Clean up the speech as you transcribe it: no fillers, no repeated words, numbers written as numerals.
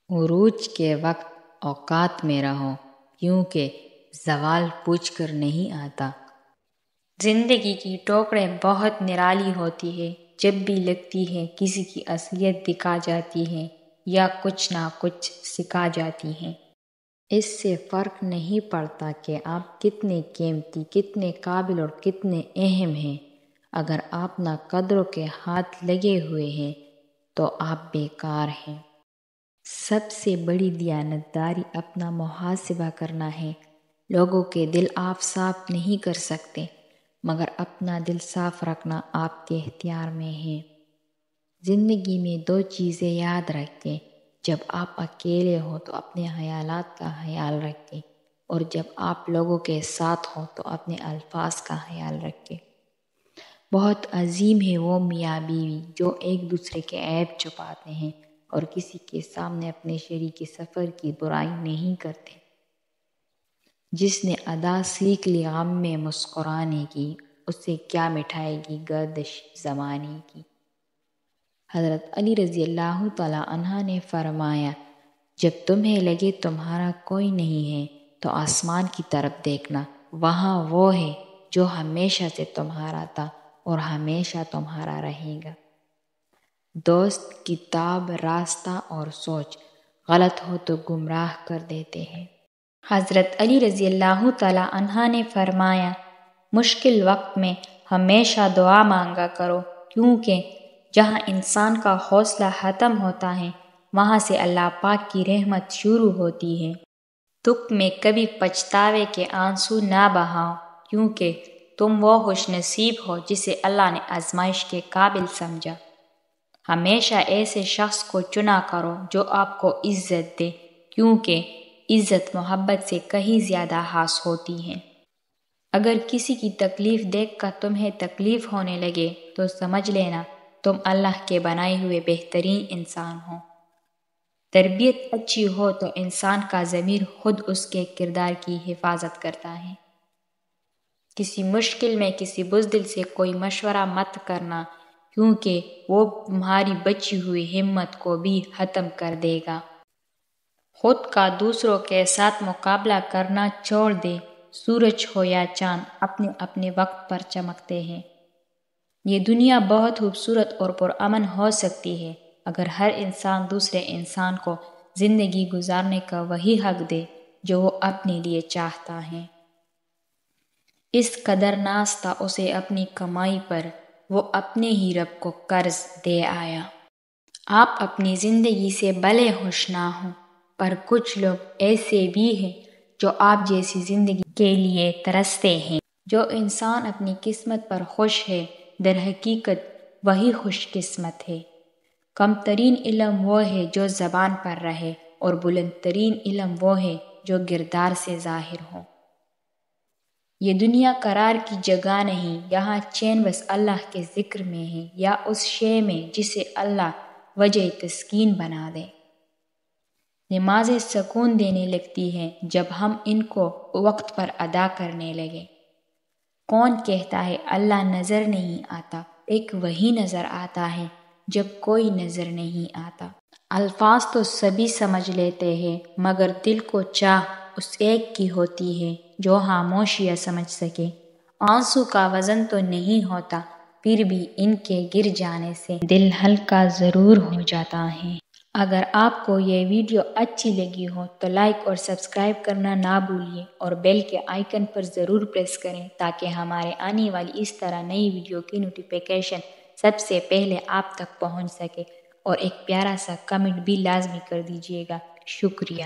عروج کے وقت اوقات میں رہو، کیونکہ زوال پوچھ کر نہیں آتا۔ زندگی کی ٹوکریں بہت نرالی ہوتی ہے، جب بھی لگتی ہے کسی کی اصلیت دکھا جاتی ہے یا کچھ نہ کچھ سکھا جاتی ہیں۔ اس سے فرق نہیں پڑتا کہ آپ کتنے قیمتی، کتنے قابل اور کتنے اہم ہیں۔ اگر آپ نہ قدروں کے ہاتھ لگے ہوئے ہیں تو آپ بیکار ہیں۔ سب سے بڑی دیانتداری اپنا محاسبہ کرنا ہے۔ لوگوں کے دل آپ صاف نہیں کر سکتے، مگر اپنا دل صاف رکھنا آپ کے اختیار میں ہے۔ زندگی میں 2 چیزیں یاد رکھیں، جب آپ اکیلے ہو تو اپنے خیالات کا خیال رکھیں، اور جب آپ لوگوں کے ساتھ ہو تو اپنے الفاظ کا خیال رکھیں۔ بہت عظیم ہے وہ میاں بیوی جو ایک دوسرے کے عیب چھپاتے ہیں اور کسی کے سامنے اپنے شریک سفر کی برائی نہیں کرتے۔ جس نے ادا سیکھ لی غم میں مسکرانے کی، اسے کیا مٹائے گی گردش زمانے کی۔ حضرت علی رضی اللہ تعالیٰ عنہ نے فرمایا، جب تمہیں لگے تمہارا کوئی نہیں ہے تو آسمان کی طرف دیکھنا، وہاں وہ ہے جو ہمیشہ سے تمہارا تھا اور ہمیشہ تمہارا رہے گا۔ دوست، کتاب، راستہ اور سوچ غلط ہو تو گمراہ کر دیتے ہیں۔ حضرت علی رضی اللہ تعالیٰ عنہ نے فرمایا، مشکل وقت میں ہمیشہ دعا مانگا کرو، کیونکہ جہاں انسان کا حوصلہ ختم ہوتا ہے وہاں سے اللہ پاک کی رحمت شروع ہوتی ہے۔ دکھ میں کبھی پچھتاوے کے آنسو نہ بہاؤ، کیونکہ تم وہ خوش نصیب ہو جسے اللہ نے آزمائش کے قابل سمجھا۔ ہمیشہ ایسے شخص کو چنا کرو جو آپ کو عزت دے، کیونکہ عزت محبت سے کہیں زیادہ خاص ہوتی ہے۔ اگر کسی کی تکلیف دیکھ کر تمہیں تکلیف ہونے لگے تو سمجھ لینا تم اللہ کے بنائے ہوئے بہترین انسان ہو۔ تربیت اچھی ہو تو انسان کا ضمیر خود اس کے کردار کی حفاظت کرتا ہے۔ کسی مشکل میں کسی بزدل سے کوئی مشورہ مت کرنا، کیونکہ وہ تمہاری بچی ہوئی ہمت کو بھی ختم کر دے گا۔ خود کا دوسروں کے ساتھ مقابلہ کرنا چھوڑ دے۔ سورج ہو یا چاند اپنے اپنے وقت پر چمکتے ہیں۔ یہ دنیا بہت خوبصورت اور پرامن ہو سکتی ہے اگر ہر انسان دوسرے انسان کو زندگی گزارنے کا وہی حق دے جو وہ اپنے لیے چاہتا ہے۔ اس قدر ناز تھا اسے اپنی کمائی پر، وہ اپنے ہی رب کو قرض دے آیا۔ آپ اپنی زندگی سے بھلے خوش نہ ہوں، پر کچھ لوگ ایسے بھی ہیں جو آپ جیسی زندگی کے لیے ترستے ہیں۔ جو انسان اپنی قسمت پر خوش ہے، در حقیقت وہی خوش قسمت ہے۔ کم ترین علم وہ ہے جو زبان پر رہے، اور بلند ترین علم وہ ہے جو کردار سے ظاہر ہو۔ یہ دنیا قرار کی جگہ نہیں، یہاں چین بس اللہ کے ذکر میں ہے، یا اس شے میں جسے اللہ وجہ تسکین بنا دے۔ نمازیں سکون دینے لگتی ہیں جب ہم ان کو وقت پر ادا کرنے لگے۔ کون کہتا ہے اللہ نظر نہیں آتا؟ ایک وہی نظر آتا ہے جب کوئی نظر نہیں آتا۔ الفاظ تو سبھی سمجھ لیتے ہیں، مگر دل کو چاہ اس ایک کی ہوتی ہے جو خاموشیاں سمجھ سکے۔ آنسو کا وزن تو نہیں ہوتا، پھر بھی ان کے گر جانے سے دل ہلکا ضرور ہو جاتا ہے۔ اگر آپ کو یہ ویڈیو اچھی لگی ہو تو لائک اور سبسکرائب کرنا نہ بھولیے، اور بیل کے آئیکن پر ضرور پریس کریں تاکہ ہمارے آنے والی اس طرح نئی ویڈیو کی نوٹیفیکیشن سب سے پہلے آپ تک پہنچ سکے، اور ایک پیارا سا کمنٹ بھی لازمی کر دیجیے گا۔ شکریہ۔